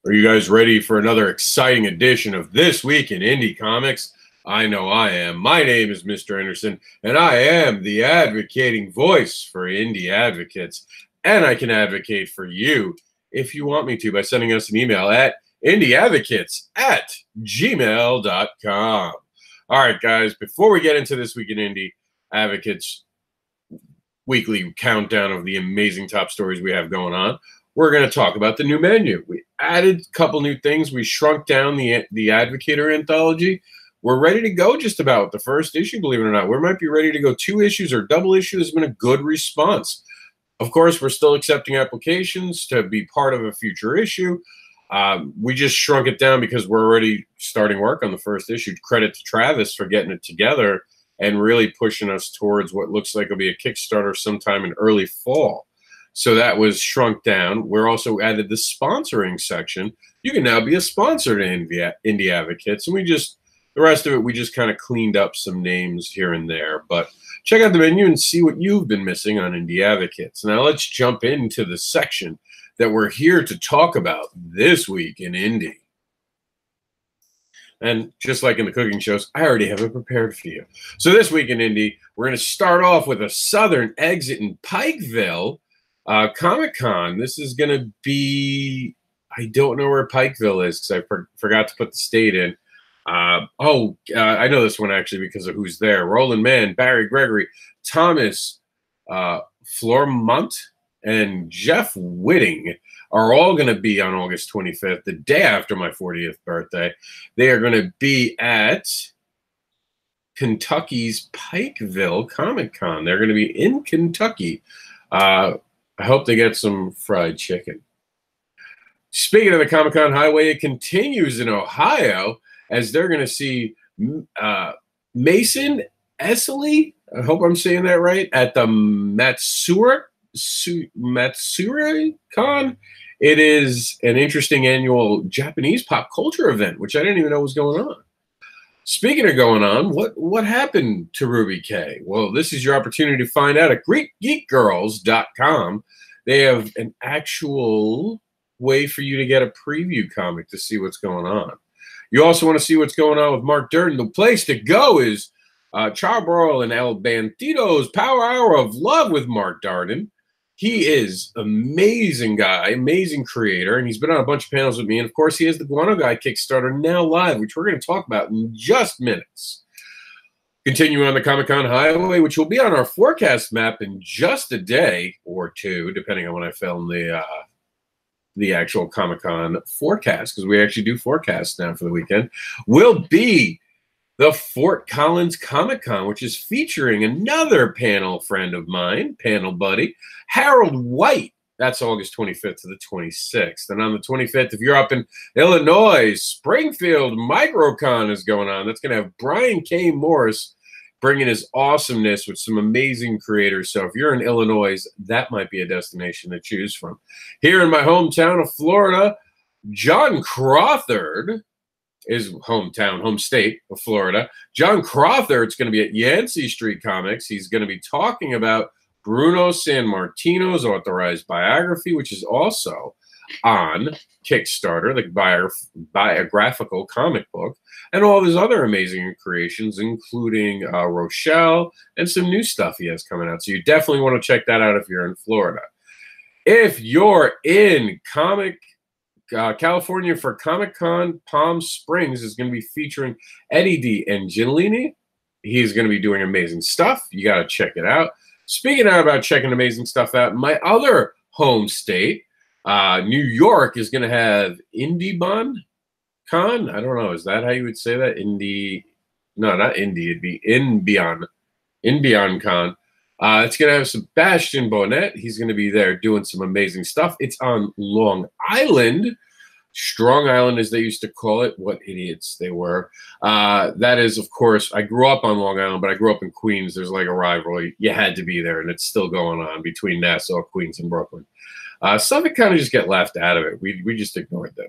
Are you guys ready for another exciting edition of This Week in Indie Comics? I know I am. My name is Mr. Anderson, and I am the advocating voice for Indie Advocates. And I can advocate for you if you want me to by sending us an email at indieadvocates@gmail.com. All right, guys, before we get into This Week in Indie Advocates weekly countdown of the amazing top stories we have going on, we're going to talk about the new menu. We added a couple new things. We shrunk down the Advocator anthology. We're ready to go just about the first issue, believe it or not. We might be ready to go 2 issues or double issue. There's been a good response. Of course, we're still accepting applications to be part of a future issue. We just shrunk it down because we're already starting work on the first issue. Credit to Travis for getting it together and really pushing us towards what looks like will be a Kickstarter sometime in early fall. So that was shrunk down. We're also added the sponsoring section. You can now be a sponsor to Indie Advocates. And the rest of it, we just kind of cleaned up some names here and there. But check out the menu and see what you've been missing on Indie Advocates. Now let's jump into the section that we're here to talk about this week in Indie. And just like in the cooking shows, I already have it prepared for you. So this week in Indie, we're going to start off with a southern exit in Pikeville. Comic-Con, this is going to be, I don't know where Pikeville is because I forgot to put the state in. I know this one actually because of who's there. Roland Mann, Barry Gregory, Thomas Flormont, and Jeff Whitting are all going to be on August 25th, the day after my 40th birthday. They are going to be at Kentucky's Pikeville Comic-Con. They're going to be in Kentucky. I hope they get some fried chicken. Speaking of the Comic-Con highway, it continues in Ohio as they're going to see Mason Essley, I hope I'm saying that right, at the Matsuri Con. It is an interesting annual Japanese pop culture event, which I didn't even know was going on. Speaking of going on, what happened to Ruby K? Well, this is your opportunity to find out at GreekGeekGirls.com. They have an actual way for you to get a preview comic to see what's going on. You also want to see what's going on with Mark Durden. The place to go is Charbroil and El Bandito's Power Hour of Love with Mark Darden. He is an amazing guy, amazing creator, and he's been on a bunch of panels with me. And, of course, he has the Guano Guy Kickstarter now live, which we're going to talk about in just minutes. Continuing on the Comic-Con highway, which will be on our forecast map in just a day or two, depending on when I film the actual Comic-Con forecast, because we actually do forecasts now for the weekend, will be the Fort Collins Comic-Con, which is featuring another panel friend of mine, panel buddy, Harold White. That's August 25th to the 26th. And on the 25th, if you're up in Illinois, Springfield Microcon is going on. That's going to have Brian K. Morris bringing his awesomeness with some amazing creators. So if you're in Illinois, that might be a destination to choose from. Here in my hometown of Florida, John Crawford is home state of Florida. John Crawford's going to be at Yancey Street Comics. He's going to be talking about Bruno Sammartino's authorized biography, which is also on Kickstarter, the biographical comic book, and all of his other amazing creations, including Rochelle and some new stuff he has coming out. So you definitely want to check that out if you're in Florida. If you're in California for Comic-Con, Palm Springs is going to be featuring Eddie D. Angelini. He's going to be doing amazing stuff. You got to check it out. Speaking about checking amazing stuff out, my other home state, New York, is going to have IndieBon Con. I don't know. Is that how you would say that? No, not Indie. It'd be InBeon Con. It's going to have Sebastian Bonnet. He's going to be there doing some amazing stuff. It's on Long Island. Strong Island, as they used to call it. What idiots they were. That is, of course, I grew up on Long Island, but I grew up in Queens. There's like a rivalry. You had to be there, and it's still going on between Nassau, Queens, and Brooklyn. Some of it kind of just get left out of it. We just ignored them.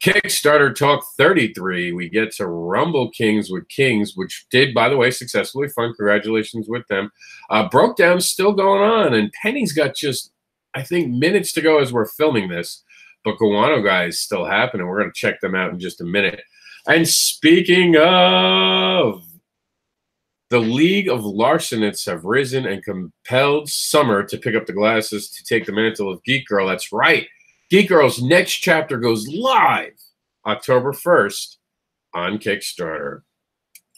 Kickstarter Talk 33. We get to Rumble Kings with Kings, which did, by the way, successfully fund. Congratulations with them. Broke Down's still going on, and Penny's got just, I think, minutes to go as we're filming this. But Guano Guy is still happening. We're going to check them out in just a minute. And speaking of, the League of Larcenists have risen and compelled Summer to pick up the glasses to take the mantle of Geek Girl. That's right. Geek Girl's next chapter goes live October 1st on Kickstarter.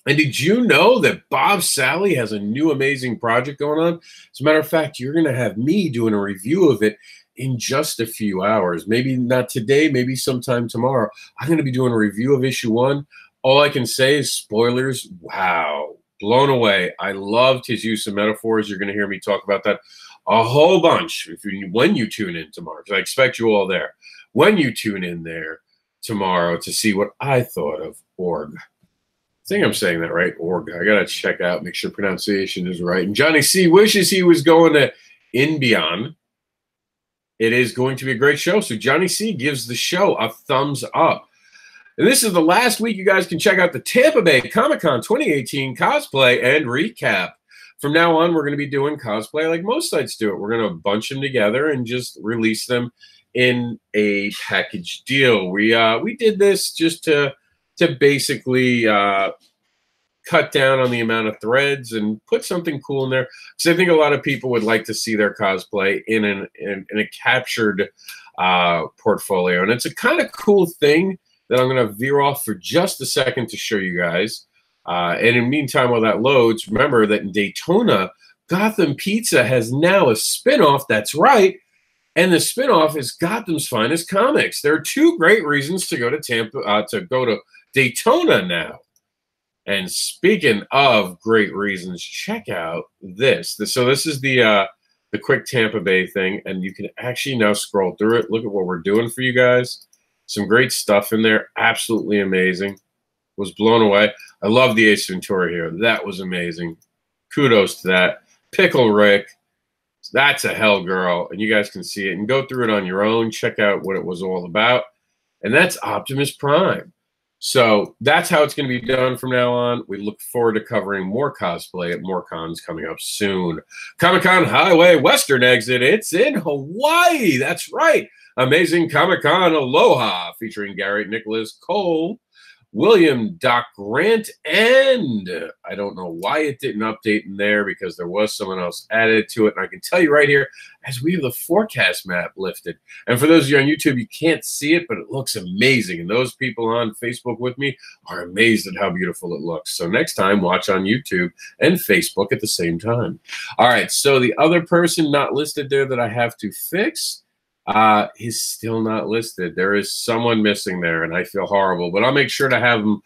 And did you know that Bob Sally has a new amazing project going on? As a matter of fact, you're going to have me doing a review of it in just a few hours. Maybe not today, maybe sometime tomorrow. I'm going to be doing a review of issue 1. All I can say is spoilers. Wow. Blown away. I loved his use of metaphors. You're going to hear me talk about that a whole bunch when you tune in tomorrow, because I expect you all there. When you tune in there tomorrow to see what I thought of Org. I think I'm saying that right, Org. I got to check out, make sure pronunciation is right. And Johnny C. wishes he was going to IndieAdvocates. It is going to be a great show. So Johnny C. gives the show a thumbs up. And this is the last week you guys can check out the Tampa Bay Comic-Con 2018 cosplay and recap. From now on, we're going to be doing cosplay like most sites do it. We're going to bunch them together and just release them in a package deal. We did this just to basically cut down on the amount of threads and put something cool in there. So I think a lot of people would like to see their cosplay in a captured portfolio. And it's a kind of cool thing that I'm going to veer off for just a second to show you guys. And in the meantime, while that loads, remember that in Daytona, Gotham Pizza has now a spinoff. That's right. And the spinoff is Gotham's Finest Comics. There are 2 great reasons to go to Daytona now. And speaking of great reasons, check out this. So this is the quick Tampa Bay thing, and you can actually now scroll through it. Look at what we're doing for you guys. Some great stuff in there. Absolutely amazing. Was blown away. I love the Ace Ventura here. That was amazing. Kudos to that. Pickle Rick. That's a hell girl. And you guys can see it and go through it on your own. Check out what it was all about. And that's Optimus Prime. So that's how it's going to be done from now on. We look forward to covering more cosplay at more cons coming up soon. Comic-Con Highway Western Exit. It's in Hawaii. That's right. Amazing Comic-Con Aloha featuring Garrett Nicholas Cole, William Doc Grant, and I don't know why it didn't update in there because there was someone else added to it. And I can tell you right here, as we have the forecast map lifted. And for those of you on YouTube, you can't see it, but it looks amazing. And those people on Facebook with me are amazed at how beautiful it looks. So next time, watch on YouTube and Facebook at the same time. All right, so the other person not listed there that I have to fix is still not listed. There is someone missing there, and I feel horrible, but I'll make sure to have them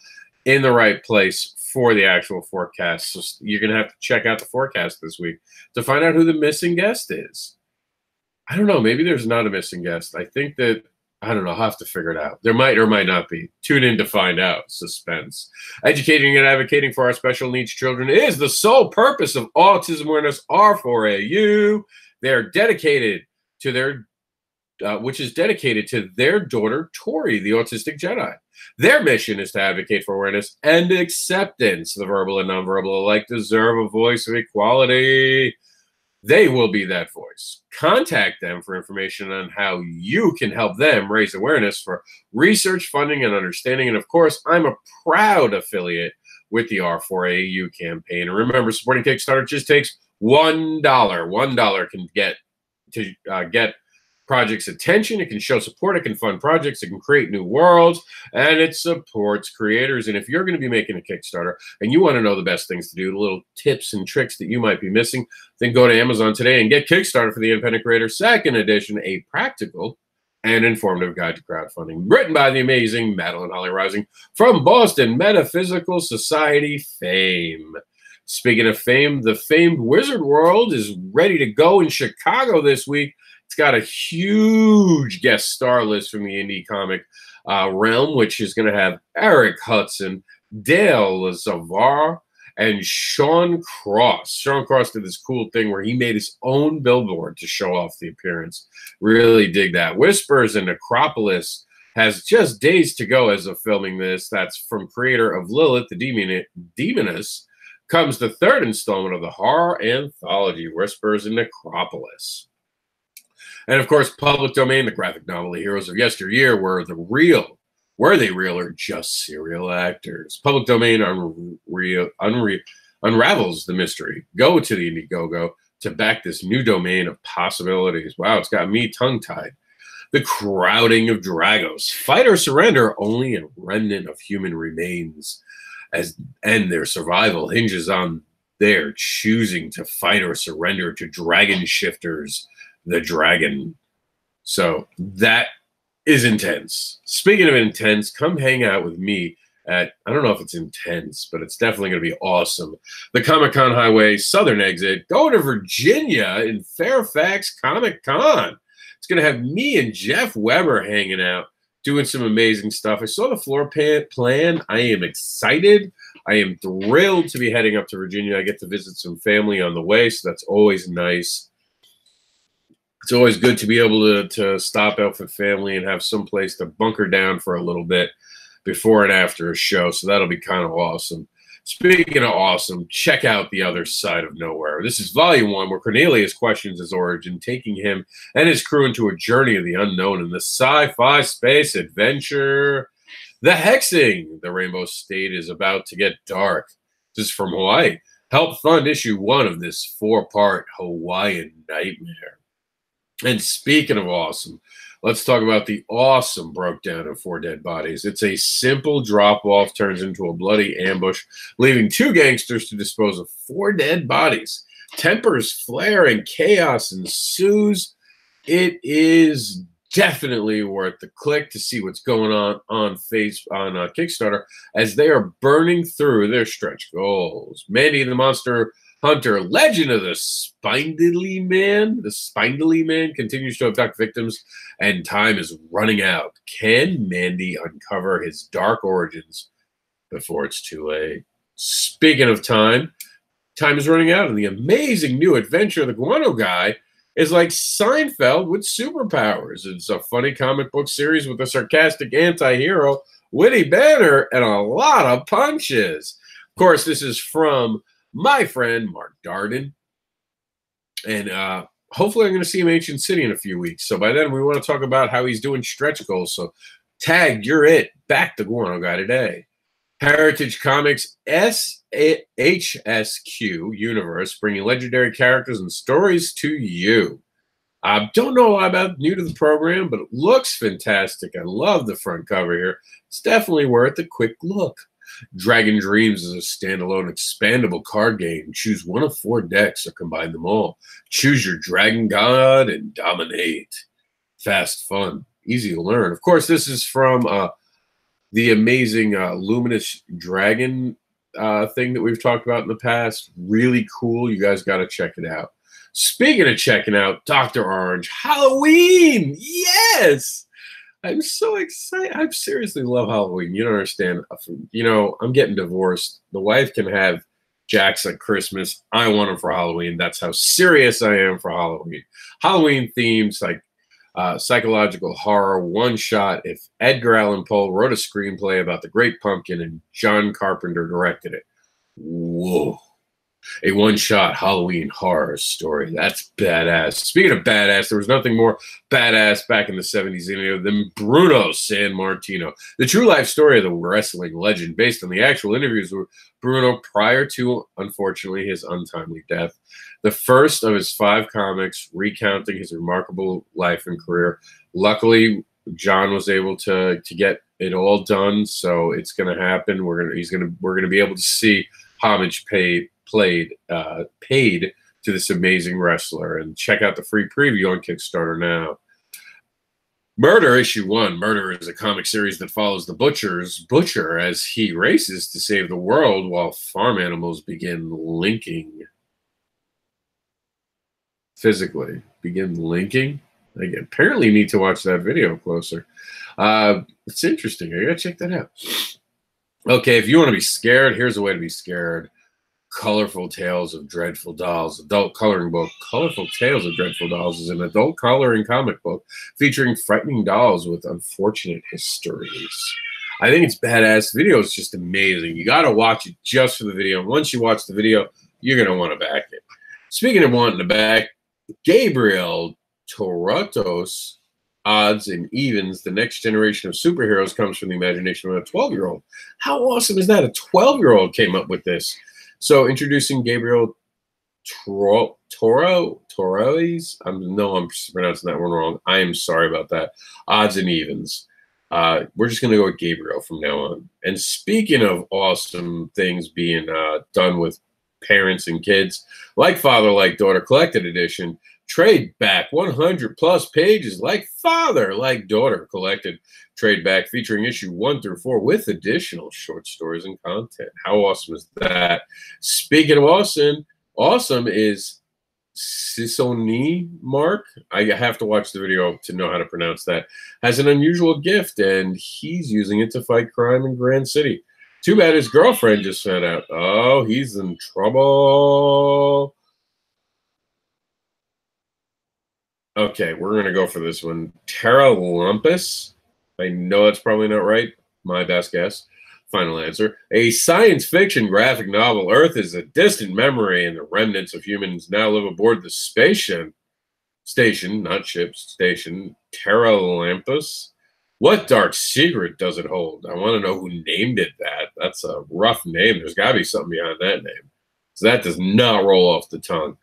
in the right place for the actual forecast. So you're going to have to check out the forecast this week to find out who the missing guest is. I don't know. Maybe there's not a missing guest. I think that, I don't know. I'll have to figure it out. There might or might not be. Tune in to find out. Suspense. Educating and advocating for our special needs children is the sole purpose of Autism Awareness R4AU. They're dedicated to their which is dedicated to their daughter, Tori, the autistic Jedi. Their mission is to advocate for awareness and acceptance. The verbal and nonverbal alike deserve a voice of equality. They will be that voice. Contact them for information on how you can help them raise awareness for research, funding, and understanding. And of course, I'm a proud affiliate with the R4AU campaign. And remember, supporting Kickstarter just takes $1. $1 can get projects' attention. It can show support. It can fund projects. It can create new worlds, and it supports creators. And if you're going to be making a Kickstarter and you want to know the best things to do, the little tips and tricks that you might be missing, then go to Amazon today and get Kickstarter for the Independent Creator 2nd Edition, a practical and informative guide to crowdfunding, written by the amazing Madeline Holly Rising from Boston Metaphysical Society fame. Speaking of fame, the famed Wizard World is ready to go in Chicago this week. It's got a huge guest star list from the indie comic realm, which is going to have Eric Hudson, Dale Zavar, and Sean Cross. Sean Cross did this cool thing where he made his own billboard to show off the appearance. Really dig that. Whispers and Necropolis has just days to go as of filming this. That's from creator of Lilith, the Demoness, comes the 3rd installment of the horror anthology, Whispers and Necropolis. And of course, public domain, the graphic novel, the heroes of yesteryear were they real or just serial actors? Public domain unravels the mystery. Go to the Indiegogo to back this new domain of possibilities. Wow, it's got me tongue-tied. The crowding of Dragos. Fight or surrender, only a remnant of human remains, and their survival hinges on their choosing to fight or surrender to dragon shifters, the dragon. So that is intense. Speaking of intense, come hang out with me at, I don't know if it's intense, but it's definitely going to be awesome. The Comic-Con Highway Southern Exit, going to Virginia in Fairfax Comic-Con. It's going to have me and Jeff Weber hanging out, doing some amazing stuff. I saw the floor plan. I am excited. I am thrilled to be heading up to Virginia. I get to visit some family on the way, so that's always nice. It's always good to be able to stop out with family and have some place to bunker down for a little bit before and after a show, so that'll be kind of awesome. Speaking of awesome, check out The Other Side of Nowhere. This is Volume 1, where Cornelius questions his origin, taking him and his crew into a journey of the unknown in the sci-fi space adventure. The Hexing. The Rainbow State is about to get dark. This is from Hawaii. Help fund issue 1 of this 4-part Hawaiian nightmare. And speaking of awesome, let's talk about the awesome Broke Down of 4 Dead Bodies. It's a simple drop-off turns into a bloody ambush, leaving 2 gangsters to dispose of 4 dead bodies. Tempers flare and chaos ensues. It is definitely worth the click to see what's going on Kickstarter, as they are burning through their stretch goals. Mandy the Monster Hunter, Legend of the Spindly Man. The Spindly Man continues to abduct victims, and time is running out. Can Mandy uncover his dark origins before it's too late? Speaking of time, time is running out, and the amazing new adventure of the Guano Guy is like Seinfeld with superpowers. It's a funny comic book series with a sarcastic anti-hero, witty banner, and a lot of punches. Of course, this is from my friend Mark Darden, and hopefully I'm going to see him in Ancient City in a few weeks. So by then we want to talk about how he's doing stretch goals. So tag, you're it. Back the Guano Guy today. Heritage Comics HSQ universe, bringing legendary characters and stories to you. I don't know a lot about new to the program, but it looks fantastic. I love the front cover here. It's definitely worth a quick look. Dragon Dreams is a standalone expandable card game. Choose one of 4 decks or combine them all. Choose your dragon god and dominate. Fast, fun, easy to learn. Of course, this is from the amazing Luminous Dragon thing that we've talked about in the past. Really cool. You guys got to check it out. Speaking of checking out, Dr. Orange, Halloween! Yes! I'm so excited. I seriously love Halloween. You don't understand. You know, I'm getting divorced. The wife can have Jacks at Christmas. I want them for Halloween. That's how serious I am for Halloween. Halloween themes like psychological horror, one-shot. If Edgar Allan Poe wrote a screenplay about the Great Pumpkin and John Carpenter directed it. Whoa. A one-shot Halloween horror story. That's badass. Speaking of badass, there was nothing more badass back in the 70s than Bruno Sammartino. The true life story of the wrestling legend based on the actual interviews with Bruno prior to, unfortunately, his untimely death. The first of his 5 comics recounting his remarkable life and career. Luckily, John was able to get it all done, so it's going to happen. We're going to be able to see homage paid to this amazing wrestler, and check out the free preview on Kickstarter now. Murder issue 1. Murder is a comic series that follows the butcher as he races to save the world while farm animals begin linking physically. Begin linking? I apparently need to watch that video closer. It's interesting. I gotta check that out. Okay, if you want to be scared, here's a way to be scared. Colorful Tales of Dreadful Dolls, adult coloring book. Colorful Tales of Dreadful Dolls is an adult coloring comic book featuring frightening dolls with unfortunate histories. I think it's badass. The video is just amazing. You got to watch it just for the video. Once you watch the video, you're going to want to back it. Speaking of wanting to back, Gabriel Toronto's odds and evens. The next generation of superheroes comes from the imagination of a 12-year-old. How awesome is that? A 12-year-old came up with this. So introducing Gabriel Torois. I'm pronouncing that one wrong. I am sorry about that. Odds and evens. We're just going to go with Gabriel from now on. And speaking of awesome things being done with parents and kids, like Father, Like Daughter Collected Edition, trade back 100 plus pages, like Father, Like Daughter Collected trade back, featuring issue 1 through 4 with additional short stories and content. How awesome is that? Speaking of awesome is Sisoni Mark. I have to watch the video to know how to pronounce that. Has an unusual gift, and he's using it to fight crime in Grand City. Too bad his girlfriend just found out. Oh, he's in trouble. Okay, we're going to go for this one. Terra Lumpus. I know that's probably not right. My best guess. Final answer. A science fiction graphic novel. Earth is a distant memory, and the remnants of humans now live aboard the station, not ship, station, Terra Lumpus. What dark secret does it hold? I want to know who named it that. That's a rough name. There's got to be something behind that name. So that does not roll off the tongue.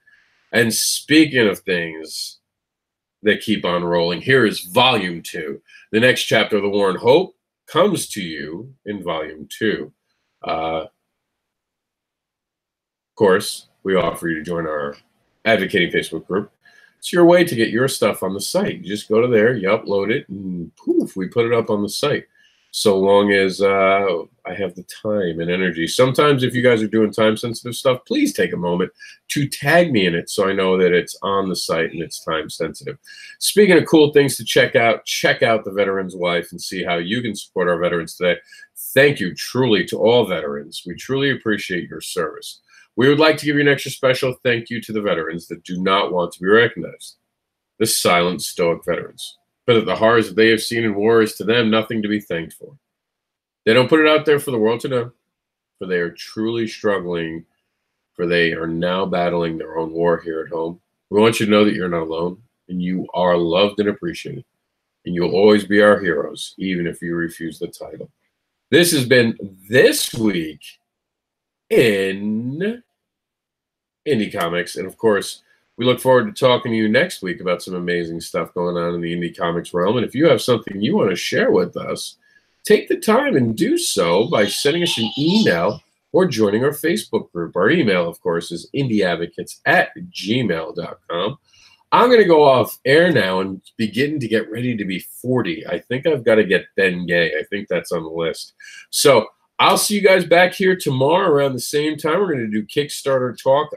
And speaking of things that keep on rolling, here is Volume 2. The next chapter of The War and Hope comes to you in Volume 2. Of course, we offer you to join our advocating Facebook group. It's your way to get your stuff on the site. You just go to there, you upload it, and poof, we put it up on the site. So long as I have the time and energy. Sometimes if you guys are doing time-sensitive stuff, please take a moment to tag me in it so I know that it's on the site and it's time-sensitive. Speaking of cool things to check out The Veteran's Wife and see how you can support our veterans today. Thank you truly to all veterans. We truly appreciate your service. We would like to give you an extra special thank you to the veterans that do not want to be recognized. The silent, stoic veterans. For that the horrors that they have seen in war is to them nothing to be thanked for. They don't put it out there for the world to know, for they are truly struggling, for they are now battling their own war here at home. We want you to know that you're not alone, and you are loved and appreciated, and you'll always be our heroes, even if you refuse the title. This has been This Week in Indie Comics, and of course, we look forward to talking to you next week about some amazing stuff going on in the indie comics realm. And if you have something you want to share with us, take the time and do so by sending us an email or joining our Facebook group. Our email, of course, is indieadvocates@gmail.com. I'm going to go off air now and begin to get ready to be 40. I think I've got to get Ben Gay. I think that's on the list. So I'll see you guys back here tomorrow around the same time. We're going to do Kickstarter talk.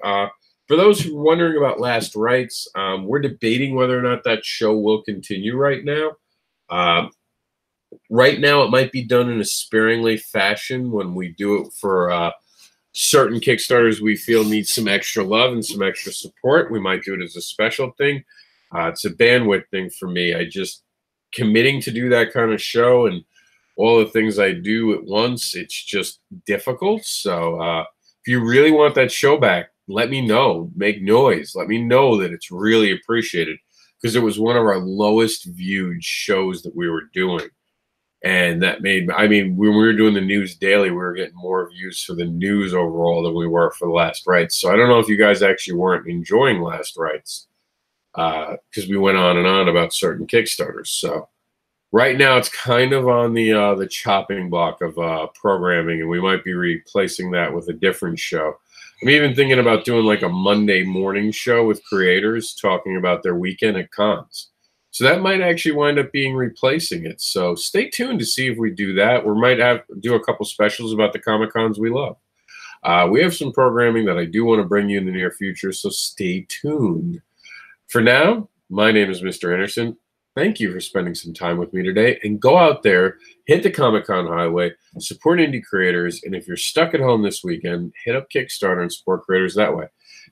For those who are wondering about Last Rites, we're debating whether or not that show will continue right now. Right now, it might be done in a sparingly fashion when we do it for certain Kickstarters we feel need some extra love and some extra support. We might do it as a special thing. It's a bandwidth thing for me. I just committing to do that kind of show and all the things I do at once, it's just difficult. So if you really want that show back, let me know. Make noise. Let me know that it's really appreciated, because it was one of our lowest viewed shows that we were doing. And that made, I mean, when we were doing the news daily, we were getting more views for the news overall than we were for Last Rites. So I don't know if you guys actually weren't enjoying Last Rites, because we went on and on about certain Kickstarters. So right now it's kind of on the chopping block of programming, and we might be replacing that with a different show. I'm even thinking about doing like a Monday morning show with creators talking about their weekend at cons. So that might actually wind up being replacing it. So stay tuned to see if we do that. We might do a couple specials about the Comic-Cons we love. We have some programming that I do want to bring you in the near future, so stay tuned. For now, my name is Mr. Anderson. Thank you for spending some time with me today. And go out there, hit the Comic-Con highway, support indie creators, and if you're stuck at home this weekend, hit up Kickstarter and support creators that way.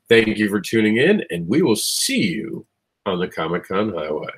Thank you for tuning in, and we will see you on the Comic-Con highway.